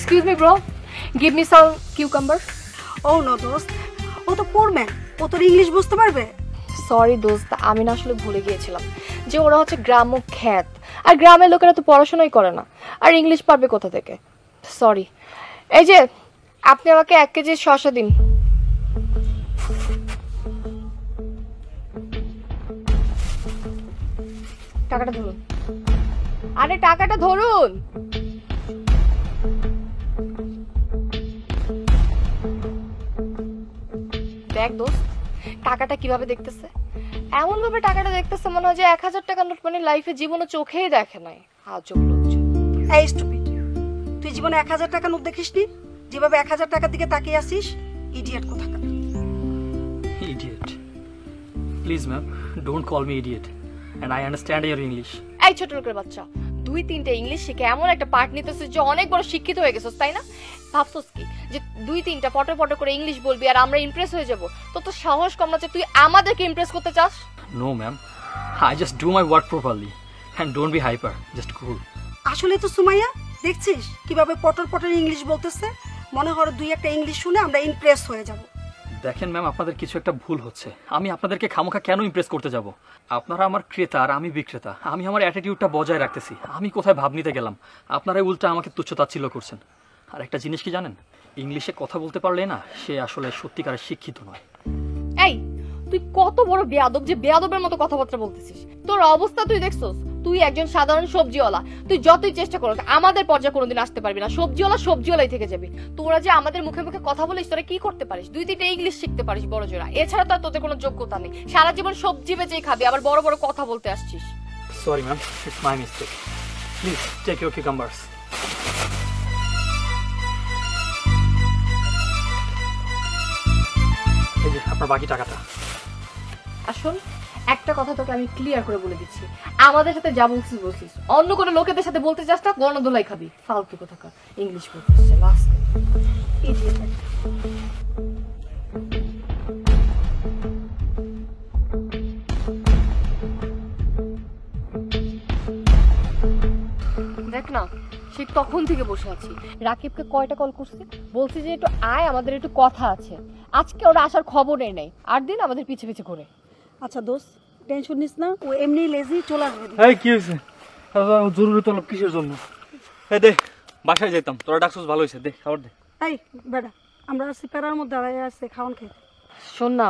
Excuse me, bro. Give me some cucumber. Oh no, দোস্ত, ও তো poor man, ও তো English বুঝতে পারবে। সরি দোস্ত, আমি না আসলে ভুলে গিয়েছিলাম যে ওরা হচ্ছে গ্রাম্য খ্যাত, আর গ্রামের লোকেরা তো পড়াশোনাই করে না, আর ইংলিশ পারবে কোথা থেকে। সরি। এই যে আপনি আমাকে 1 কেজি শসা দিন। টাকাটা ধরুন। আরে টাকাটা ধরুন। দেখ দোস্ত, টাকাটা কিভাবে দেখতেছে, এমন ভাবে টাকাটা দেখতেছে মনে হয় যে 1000 টাকা নোট মানে লাইফে জীবনে চোখেই দেখে নাই। আজব লোকজন। এই স্টুপিড, তুই জীবনে 1000 টাকা নোট দেখিসনি? যেভাবে 1000 টাকার দিকে তাকিয়ে আসিস, ইডিয়েট কোথাকার। Idiot. Please ma'am, don't call me idiot. And I understand your English. এই ছোট লোকের বাচ্চা, 2-3টা ইংলিশ শিখে এমন একটা পার্ট নিতেছিস যে অনেক বড় শিক্ষিত হয়ে গেছিস, তাই না? ভাবছস কি যে 2-3টা ফটো ফটো করে ইংলিশ বলবি আর আমরা ইমপ্রেস হয়ে যাব? তোর তো সাহস কম না যে তুই আমাদেরকে ইমপ্রেস করতে চাস? No ma'am, I just do my work properly. And don't be hyper, just cool. আসলে তো সুমাইয়া, দেখছিস কিভাবে পটর পটর ইংলিশ বলতেছে? মনে হয় 2-1টা ইংলিশ শুনে আমরা ইমপ্রেস হয়ে যাব। দেখেন ম্যাম, আপনাদের কিছু একটা ভুল হচ্ছে। আমি আপনাদেরকে খামোখা কেন ইমপ্রেস করতে যাব? আপনারা আমার ক্রেতা আর আমি বিক্রেতা। আমি আমার অ্যাটিটিউডটা বজায় রাখতেছি। আমি কোথায় ভাব নিতে গেলাম, আপনারা উল্টা আমাকে তুচ্ছতাচ্ছিল্য করছেন। আর একটা জিনিস কি জানেন, ইংলিশে কথা বলতে পারলে না সে আসলে সত্যিকারের শিক্ষিত নয়। এই তুই কত বড় বেয়াদব যে বেয়াদবের মতো কথাবার্তা বলতেছিস। তোর অবস্থা তুই দেখছস? তুই একজন সাধারণ সবজিওয়ালা। তুই যতই চেষ্টা করো আমাদের পর্যায়ে কোনোদিন আসতে পারবি না। সবজিওয়ালা সবজিওয়ালাই থেকে যাবি। তোরা যে আমাদের মুখে মুখে কথা বলিস, তোরা কি করতে পারিস? 2-3টা ইংলিশ শিখতে পারিস বড় জোড়া, এছাড়া তো আর তোদের কোনো যোগ্যতা নেই। সারা জীবন সবজি বেচেই খাবি, আবার বড় বড় কথা বলতে আসছিস। Sorry ma'am, it's my mistake. Please take your cucumbers. এই যে আপনার বাকি টাকাটা। আসল একটা কথা তোকে আমি ক্লিয়ার করে বলে দিচ্ছি, আমাদের সাথে যা বলছিস বলছিস, অন্য কোনো লোকেদের সাথে বলতে চাস না, গণদোলাই খাবি। ফালতু কোথাকার ইংলিশ বলছিস লাস্ট। দেখ না, সে তখন থেকে বসে আছি। রাকিবকে কয়টা কল করছি, বলছি যে একটু আয়, আমাদের একটু কথা আছে। আজকে ওরা আসার খবরই নেই, 8 দিন আমাদের পিছে পিছে ঘুরে। আচ্ছা দোস্ত, টেনশন নিস না, ও এমনি লেজি, চলে আসবে। এই কি হয়েছে? জরুরি তলব কিসের জন্য? এই দে, বাসায় যেতাম, তোরা ডাকছস ভালো হয়েছে, দে খাবার দে। এই বেটা, আমরা আছি প্যারার মধ্যে, দাঁড়ায় আছে খাওয়ান খেয়ে। শোন না,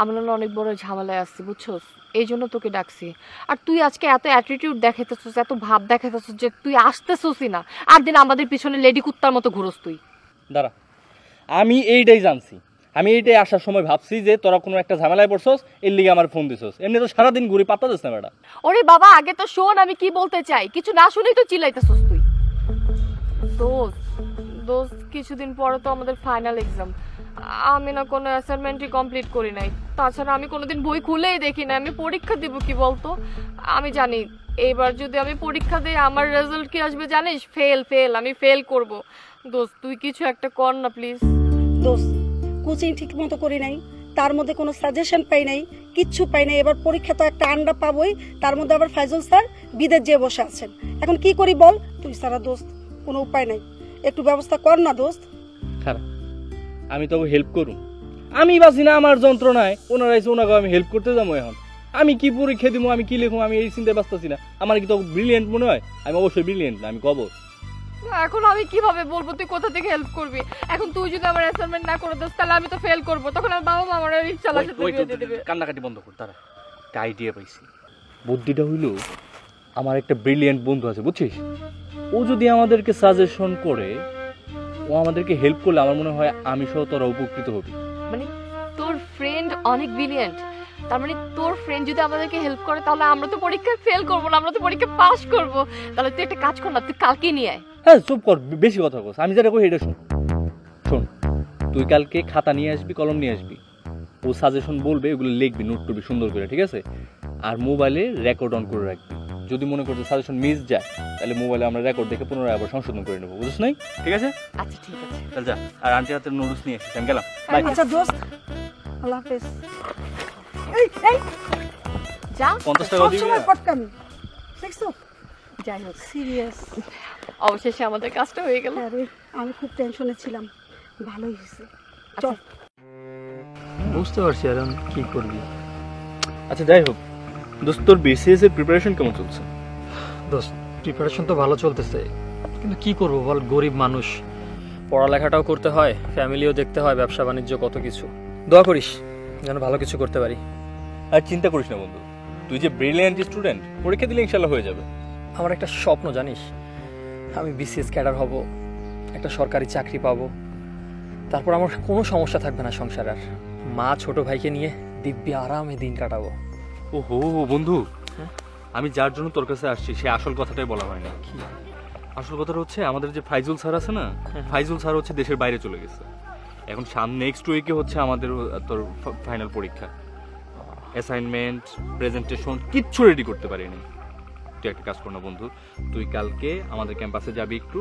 আমরা না অনেক বড় ঝামেলায় আসছি বুঝছস, এই জন্য তোকে ডাকছি। আর তুই আজকে এত অ্যাটিটিউড দেখাইতেছিস, এত ভাব দেখাইতেছিস যে তুই আসতেছিসই না। 8 দিন আমাদের পিছনে লেডি কুত্তার মতো ঘুরোস তুই। দাঁড়া, আমি এইটাই জানছি। আমি এইটাই আসার সময় ভাবছি যে তোরা কোনো একটা ঝামেলায় পড়ছস, এর লিগে আমার ফোন দিছস। এমনি তো সারাদিন ঘুরে পাত্তা দিস না বেটা। ওরে বাবা, আগে তো শোন আমি কি বলতে চাই। কিছু না শুনেই তো চিল্লাইতেছিস তুই। দোস্ত কিছুদিন পরে তো আমাদের ফাইনাল এক্সাম। আমি না কোনো অ্যাসাইনমেন্টই কমপ্লিট করি নাই। তাছাড়া আমি কোনোদিন বই খুলেই দেখি না। আমি পরীক্ষা দিব কি বলতো? আমি জানি এইবার যদি আমি পরীক্ষা দিই আমার রেজাল্ট কি আসবে জানিস? ফেল। আমি ফেল করব। দোস্ত তুই কিছু একটা কর না প্লিজ। দোস্ত কোচিং ঠিক মতো করি নাই, তার মধ্যে কোনো সাজেশন পাই নাই, কিচ্ছু পাই নাই। এবার পরীক্ষা তো একটা আন্ডা পাবোই, তার মধ্যে আবার ফাইজুল স্যার বিদেশ যেয়ে বসে আছেন। এখন কি করি বল? তুই সারা দোস্ত কোনো উপায় নাই, একটু ব্যবস্থা কর না দোস্ত। খারাপ, আমি তবে হেল্প করুন। আমি বাসি না আমার যন্ত্রণায়, ওনারা এসে ওনাকে আমি হেল্প করতে যাবো। এখন আমি কি পরীক্ষা দিব, আমি কি লিখবো, আমি এই চিন্তায় ব্যস্ত আছি না। আমার কি তো ব্রিলিয়েন্ট মনে হয়? আমি অবশ্যই ব্রিলিয়েন্ট না, আমি কব। এখন আমি কিভাবে বলবো তুই কোথা থেকে হেল্প করবি? এখন তুই যদি আমার অ্যাসাইনমেন্ট না করে দিস তাহলে আমি তো ফেল করব। তখন আমার বাবা মা আমার ইচ্ছা লাগছে বিয়ে দিয়ে দিবে। কান্নাকাটি বন্ধ কর। তারা একটা আইডিয়া পাইছি। বুদ্ধিটা হইলো, আমার একটা ব্রিলিয়েন্ট বন্ধু আছে বুঝছিস, ও যদি আমাদেরকে সাজেশন করে, ও আমাদেরকে হেল্প করলে আমার মনে হয় আমি সহ তোরা উপকৃত হবি। মানে তোর ফ্রেন্ড অনেক ব্রিলিয়েন্ট, তার মানে তোর ফ্রেন্ড যদি আমাদেরকে হেল্প করে তাহলে আমরা তো পরীক্ষায় ফেল করব না, আমরা তো পরীক্ষা পাস করব। তাহলে তুই একটা কাজ কর না, তুই কালকে নিয়ে আয়। হ্যাঁ চুপ কর, বেশি কথা বলছ। আমি যেটা কই এটা শোন। তুই কালকে খাতা নিয়ে আসবি, কলম নিয়ে আসবি। ও সাজেশন বলবে, এগুলো লিখবি, নোট করবি সুন্দর করে, ঠিক আছে? আর মোবাইলে রেকর্ড অন করে রাখবি। যদি মনে করতে সাজেশন মিস যায় তাহলে মোবাইলে আমরা রেকর্ড দেখে পুনরায় আবার সংশোধন করে নেবো, বুঝছ নাই? ঠিক আছে? আচ্ছা ঠিক আছে, চল যা। আর আন্টি হাতের নুডলস নিয়ে এসেছি, আমি গেলাম। আচ্ছা দোস্ত, আল্লাহ হাফেজ। এই যা 50 টাকা দিবি। সবসময় পটকামি দেখছো? যাই হোক সিরিয়াস অবশেষে আমাদের কাজটা হয়ে গেল। আরে আমি খুব টেনশনে ছিলাম, ভালোই হয়েছে। চল। বুঝতে পারছি আর কি করবি। আচ্ছা যাই হোক দোস্ত, তোর বিসিএস এর প্রিপারেশন কেমন চলছে? দোস্ত প্রিপারেশন তো ভালো চলতেছে, কিন্তু কি করব বল, গরিব মানুষ, পড়ালেখাটাও করতে হয়, ফ্যামিলিও দেখতে হয়, ব্যবসা বাণিজ্য কত কিছু। দোয়া করিস যেন ভালো কিছু করতে পারি। আর চিন্তা করিস না বন্ধু, তুই যে ব্রিলিয়ান্ট স্টুডেন্ট, পরীক্ষা দিলে ইনশাল্লাহ হয়ে যাবে। আমার একটা স্বপ্ন জানিস, আমি বিসিএস ক্যাডার হব, একটা সরকারি চাকরি পাবো, তারপর আমার কোনো সমস্যা থাকবে না সংসার আর। মা ছোট ভাইকে নিয়ে দিব্যি আরামে দিন কাটাবো। ওহো বন্ধু, আমি যার জন্য তোর কাছে আসছি সে আসল কথাটাই বলা হয় না। কি? আসল কথাটা হচ্ছে আমাদের যে ফাইজুল স্যার আছে না, ফাইজুল স্যার হচ্ছে দেশের বাইরে চলে গেছে। এখন নেক্সট উইকে হচ্ছে আমাদের তোর ফাইনাল পরীক্ষা। অ্যাসাইনমেন্ট, প্রেজেন্টেশন কিচ্ছু রেডি করতে পারিনি। তুই একটা কাজ কর না বন্ধু, তুই কালকে আমাদের ক্যাম্পাসে যাবি, একটু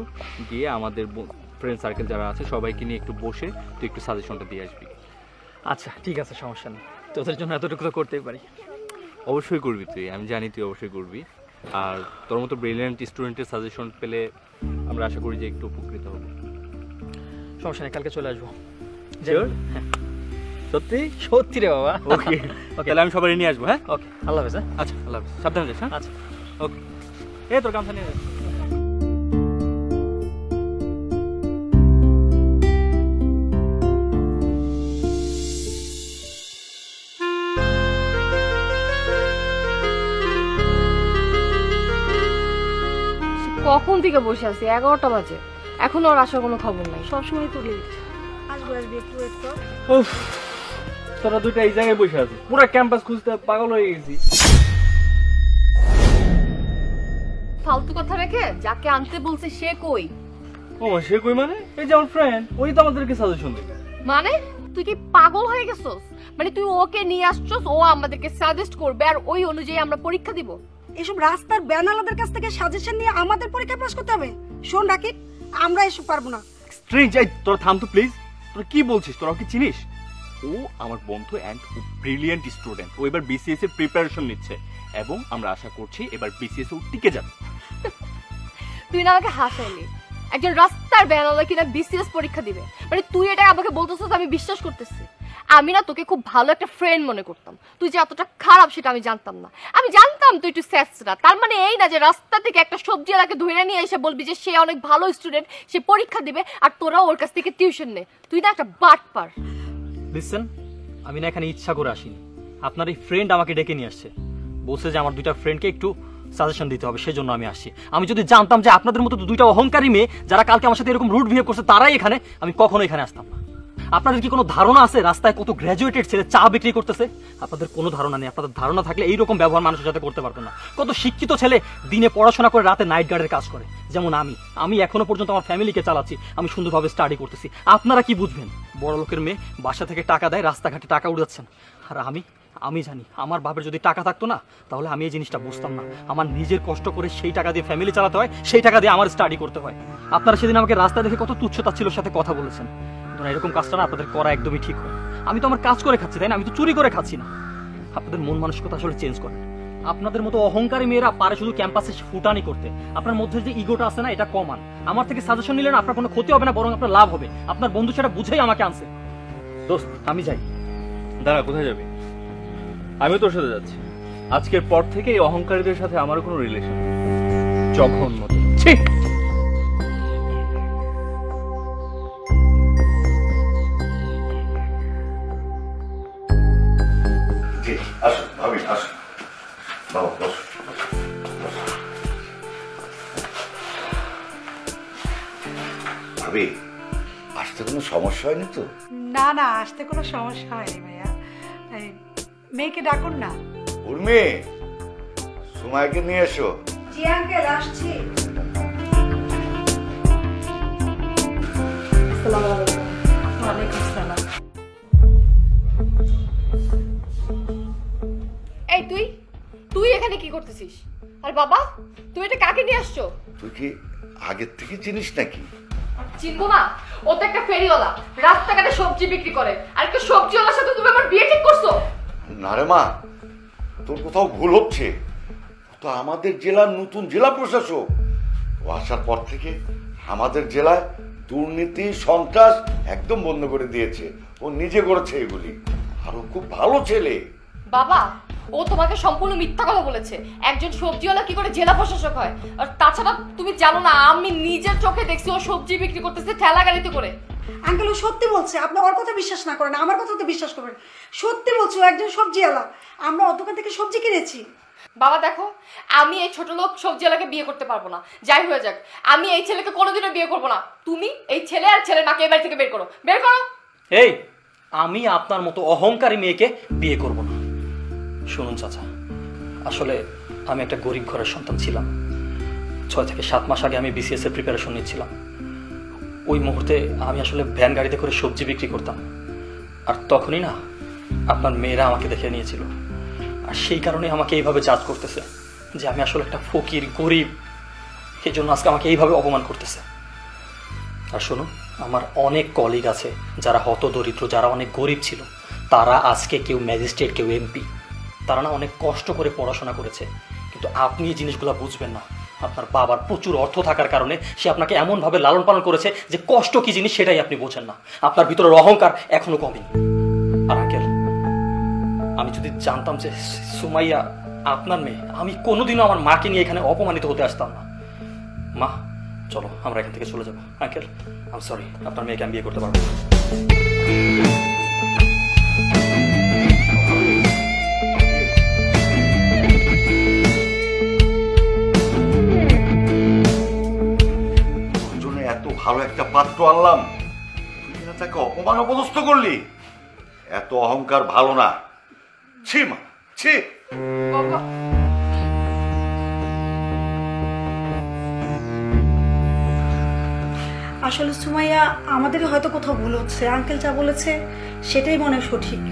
গিয়ে আমাদের ফ্রেন্ড সার্কেল যারা আছে সবাইকে নিয়ে একটু বসে তুই একটু সাজেশনটা দিয়ে আসবি। আচ্ছা ঠিক আছে, সমস্যা নেই, তোদের জন্য এতটুকু তো করতেই পারি। অবশ্যই করবি তুই, আমি জানি তুই অবশ্যই করবি। আর তোর মতো ব্রিলিয়ান্ট স্টুডেন্টের সাজেশন পেলে আমরা আশা করি যে একটু উপকৃত হব। সমস্যা নেই, কালকে চলে আসবো। Sure? সত্যি? সত্যি রে বাবা। ওকে তাহলে আমি সবাই নিয়ে আসবো। হ্যাঁ ওকে, আল্লাহ হাফেজ। আচ্ছা আল্লাহ হাফেজ, সাবধানে যাস। হ্যাঁ আচ্ছা ওকে, তোর কামটা নিয়ে যাস। কখন থেকে বসে আছি, 11টা বাজে, এখনো ওর আসার কোনো খবর নাই। সবসময় তো লেট। আসবো আসবি, একটু ওয়েট কর। উফ, তোরা দুইটা এই জায়গায় বসে আছিস, পুরো ক্যাম্পাস খুঁজতে পাগল হয়ে গেছি। ফালতু কথা রেখে যাকে আনতে বলছে সে কই? ও সে কই মানে? এই যে আমার ফ্রেন্ড, ওই তো আমাদেরকে সাজেশন দেবে। মানে তুই কি পাগল হয়ে গেছস? মানে তুই ওকে নিয়ে আসছস, ও আমাদেরকে সাজেস্ট করবে আর ওই অনুযায়ী আমরা পরীক্ষা দিব? এসব রাস্তার ব্যানালাদের কাছ থেকে সাজেশন নিয়ে আমাদের পরীক্ষা পাস করতে হবে? শোন রাকিব, আমরা এসব পারবো না। স্ট্রেঞ্জ, এই তোরা থাম তো প্লিজ। তোরা কি বলছিস? তোরা কি চিনিস? ও আমার বন্ধু এন্ড ব্রিলিয়ান্ট স্টুডেন্ট। ও এবার বিসিএস এর প্রিপারেশন নিচ্ছে এবং আমরা আশা করছি এবার বিসিএস ও টিকে যাবে। তুই না আমাকে হাসাইলি, একজন রাস্তার ব্যানালা কিনা বিসিএস পরীক্ষা দিবে? মানে তুই এটা আমাকে বলতেছিস, আমি বিশ্বাস করতেছি? আমি না তোকে খুব ভালো একটা ফ্রেন্ড মনে করতাম, তুই যে এতটা খারাপ সেটা আমি জানতাম না। আমি জানতাম তুই একটু স্যাসরা, তার মানে এই না যে রাস্তা থেকে একটা সবজি এলাকে ধরে নিয়ে এসে বলবি যে সে অনেক ভালো স্টুডেন্ট, সে পরীক্ষা দিবে আর তোরা ওর কাছ থেকে টিউশন নে। তুই না একটা বাটপার। লিসেন, আমি না এখানে ইচ্ছা করে আসিনি, আপনার এই ফ্রেন্ড আমাকে ডেকে নিয়ে আসছে, বলছে যে আমার দুইটা ফ্রেন্ডকে একটু সাজেশন দিতে হবে, সেজন্য আমি আসছি। আমি যদি জানতাম যে আপনাদের মতো দুইটা অহংকারী মেয়ে যারা কালকে আমার সাথে এরকম রুড বিহেভ করছে তারাই এখানে, আমি কখনো এখানে আসতাম না। আপনাদের কি কোনো ধারণা আছে রাস্তায় কত গ্র্যাজুয়েটেড ছেলে চা বিক্রি করতেছে? আপনাদের কোনো ধারণা নেই। আপনাদের ধারণা থাকলে এইরকম ব্যবহার মানুষের সাথে করতে পারতো না। কত শিক্ষিত ছেলে দিনে পড়াশোনা করে রাতে নাইট গার্ডের কাজ করে, যেমন আমি এখনো পর্যন্ত আমার ফ্যামিলিকে চালাচ্ছি, আমি সুন্দরভাবে স্টাডি করতেছি। আপনারা কি বুঝবেন? বড় লোকের মেয়ে বাসা থেকে টাকা দেয়, রাস্তাঘাটে টাকা উড়াচ্ছেন। আর আমি জানি আমার বাপের যদি টাকা থাকতো না তাহলে আমি এই জিনিসটা বুঝতাম না। আমার নিজের কষ্ট করে সেই টাকা দিয়ে ফ্যামিলি চালাতে হয়, সেই টাকা দিয়ে আমার স্টাডি করতে হয়। আপনারা সেদিন আমাকে রাস্তা দেখে কত তুচ্ছতাচ্ছিলের সাথে কথা বলেছেন। এরকম কাজটা না আপনাদের করা একদমই ঠিক হয়। আমি তো আমার কাজ করে খাচ্ছি, তাই না? আমি তো চুরি করে খাচ্ছি না। আপনাদের মন মানসিকতা আসলে চেঞ্জ করেন। আপনাদের মতো অহংকারী মেয়েরা পারে শুধু ক্যাম্পাসে ফুটানি করতে। আপনার মধ্যে যে ইগোটা আছে না, এটা কমান। আমার থেকে সাজেশন নিলে না আপনার কোনো ক্ষতি হবে না, বরং আপনার লাভ হবে। আপনার বন্ধু সেটা বুঝেই আমাকে আনছে। দোস্ত আমি যাই। দাঁড়া, কোথায় যাবি? আমিও তোর সাথে যাচ্ছি। আজকের পর থেকে এই অহংকারীদের সাথে আমার কোনো রিলেশন। যখন মতো। ঠিক আসুন ভাবি, আসুন বাবা, বসুন। ভাবি, আসতে কোনো সমস্যা হয়নি তো? না না, আসতে কোনো সমস্যা হয়নি ভাইয়া। এই, মেয়েকে ডাকুন না। উর্মি, সুমাইকে নিয়ে এসো। জি আঙ্কেল, আসছি। ওয়ালাইকুম আসসালাম। এই তুই এখানে কি করতেছিস? আর বাবা, তুই এটা কাকে নিয়ে আসছো? তুই কি আগের থেকে চিনিস নাকি? চিনবো না? ও তো একটা ফেরিওয়ালা, রাস্তাঘাটে সবজি বিক্রি করে। আর একটা সবজিওয়ালার সাথে তুমি আমার বিয়ে ঠিক করছো? না রে মা, তোর কোথাও ভুল হচ্ছে। ও তো আমাদের জেলার নতুন জেলা প্রশাসক। ও আসার পর থেকে আমাদের জেলায় দুর্নীতি সন্ত্রাস একদম বন্ধ করে দিয়েছে। ও নিজে করেছে এগুলি, আর ও খুব ভালো ছেলে। বাবা, ও তোমাকে সম্পূর্ণ মিথ্যা কথা বলেছে। একজন সবজিওয়ালা কি করে জেলা প্রশাসক হয়? আর তাছাড়া তুমি জানো না, আমি নিজের চোখে দেখছি ও সবজি বিক্রি করতেছে ঠেলা গাড়িতে করে। আঙ্কেল ও সত্যি বলছে, আপনি ওর কথা বিশ্বাস না করেন, আমার কথা তো বিশ্বাস করবেন। সত্যি বলছে, ও একজন সবজিওয়ালা। আমরা ওর দোকান থেকে সবজি কিনেছি। বাবা দেখো, আমি এই ছোট লোক সবজিওয়ালাকে বিয়ে করতে পারবো না। যাই হয়ে যাক, আমি এই ছেলেকে কোনোদিনও বিয়ে করবো না। তুমি এই ছেলে আর ছেলের মাকে এই বাড়ি থেকে বের করো, বের করো। এই, আমি আপনার মতো অহংকারী মেয়েকে বিয়ে করব না। শুনুন চাচা, আসলে আমি একটা গরিব ঘরের সন্তান ছিলাম। 6 থেকে 7 মাস আগে আমি বিসিএস এর প্রিপারেশন নিচ্ছিলাম। ওই মুহূর্তে আমি আসলে ভ্যান গাড়িতে করে সবজি বিক্রি করতাম। আর তখনই না আপনার মেয়েরা আমাকে দেখে নিয়েছিল, আর সেই কারণে আমাকে এইভাবে জাজ করতেছে যে আমি আসলে একটা ফকির, গরিব। সেই জন্য আজকে আমাকে এইভাবে অপমান করতেছে। আর শুনুন, আমার অনেক কলিগ আছে যারা হতদরিদ্র, যারা অনেক গরিব ছিল। তারা আজকে কেউ ম্যাজিস্ট্রেট, কেউ এমপি। তারা না অনেক কষ্ট করে পড়াশোনা করেছে, কিন্তু আপনি এই জিনিসগুলো বুঝবেন না। আপনার বাবার প্রচুর অর্থ থাকার কারণে সে আপনাকে এমনভাবে লালন পালন করেছে যে কষ্ট কি জিনিস সেটাই আপনি বোঝেন না। আপনার ভিতরের অহংকার এখনো কমেনি। আর আঙ্কেল, আমি যদি জানতাম যে সুমাইয়া আপনার মেয়ে, আমি কোনোদিনও আমার মাকে নিয়ে এখানে অপমানিত হতে আসতাম না। মা, চলো আমরা এখান থেকে চলে যাবো। আঙ্কেল, আই এম সরি, আপনার মেয়েকে আমি বিয়ে করতে পারবো না। তোর জন্য এত ভালো একটা পাত্র আনলাম, তুই না তাকে অপমান অপদস্থ করলি। এত অহংকার ভালো না। ছি মা, ছি। বাবা, আসলে সুমাইয়া, আমাদেরই হয়তো কোথাও ভুল হচ্ছে। আঙ্কেল যা বলেছে সেটাই মনে হয় সঠিক।